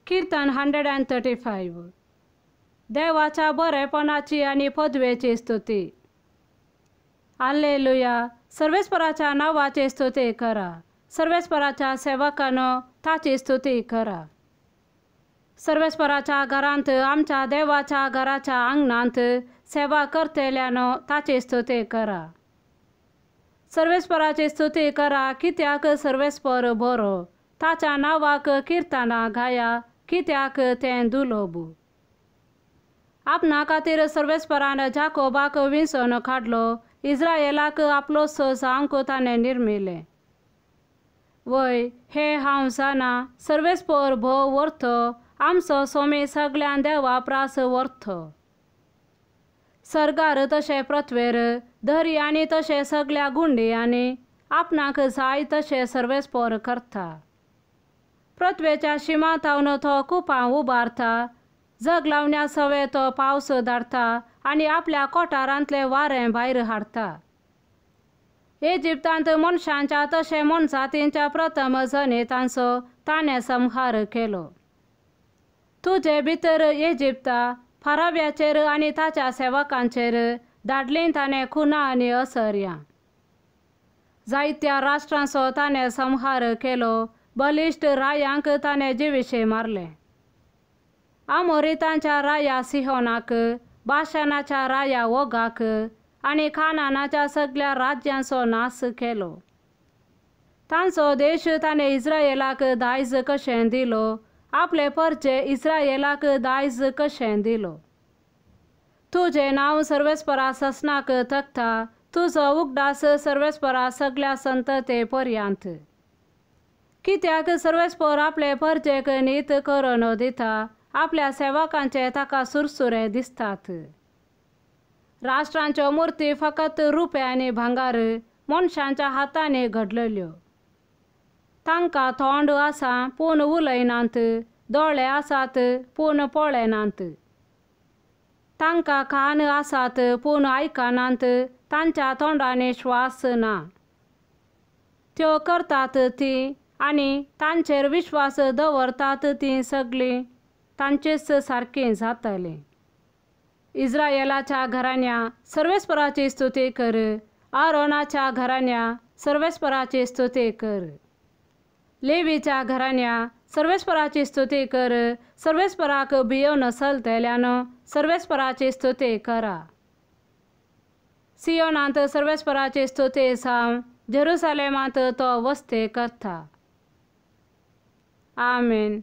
कीर्तन 135. देवाच्या बरेपणाची आणि पदवेची स्तुती. हालेलुया. सर्वेस्पराच्या नावाची स्तुती करा. सर्वेस्पराच्या सेवकांनो ताची स्तुती करा. सर्वेस्पराच्या घरांत आमच्या देवाच्या घराच्या अंगणांत सेवा करतेल्यानो ताची स्तुती करा. सर्वेस्पराची स्तुती करा कित्याक सर्वेस्पर बरो. ताच्या नावाक कीर्तना गाया कित्याक तें दुलोबू. आपणा खातीर सर्वेस्परान जाकोबाक विंचून काडलो. इस्रायेलाक आपलोस जावंक ताणें निर्मिलें. वय हे हांव जाणा सर्वेस्पर भोव व्हरतो आमचो सोमी सगळ्यां देवा प्रास व्हरतो. सर्गार तशें पृथ्वेर दर्यांनी तशें सगळ्या गुंडयांनी आपणाक जाय तशें सर्वेस्पर करता. पृथ्वेच्या शिमांतावन तो कुपां उबारता. जगलावण्या सवे तो पावस धाडटा आनी आपल्या कोठारांतले वारें भायर हाडता. इजिप्तांत मनशांच्या तशें मनजातींच्या प्रथम जनेतांचो ताणें संहार केलो. तुजे भितर इजिप्ता फाराव्याचेर आनी ताच्या सेवकांचेर धाडलीं ताणें खुनां आनी असर्यां. जायत्या राष्ट्रांचो ताणें संहार केलो. बलिश्ट रायांक ताणें जिविशे मारले. आमोरीतांच्या राया सिहोनाक, बाशानाच्या राया ओगाक आनी खानानाच्या सगळ्या राज्यांचो नाश केलो. तांचो देश ताणें इस्रायेलाक दायज कशें दिलो. आपले परचे इस्रायेलाक दायज कशें दिलो. तुजें नांव सर्वेस्परा ससनाक थकता. तुजो उगडास सर्वेस्परा सगळ्या संतते पर्यंत. कित्याक सर्वेस्पर आपले परचेक नीत करून दिता. आपल्या सेवकांचे ताका सुरसुरे दिसतात. राष्ट्रांच्यो मुर्ती फकत रुपे आनी भांगार मनशांच्या हातांनी घडलल्यो. तांकां तोंड आसा पूण उलयनात. दोळे आसात पूण पळयनात. तांकां कान आसात पूण आयकनात. तांच्या तोंडांनी श्वास ना. त्यो करतात तीं आनी तांचेर विश्वास दवरतात तीं सगळीं तांचेच सारकीं जातलीं. इस्रायेलाच्या घराण्या सर्वेस्पराची स्तुती कर. आरोनाच्या घराण्या सर्वेस्पराची स्तुती कर. लेवीच्या घराण्या सर्वेस्पराची स्तुती कर. सर्वेस्पराक भियोन चलतल्यानो सर्वेस्पराची स्तुती करा. सियोनांत सर्वेस्पराची स्तुती जावं. जेरुसलेमांत तो वस्ती करता. आमेन.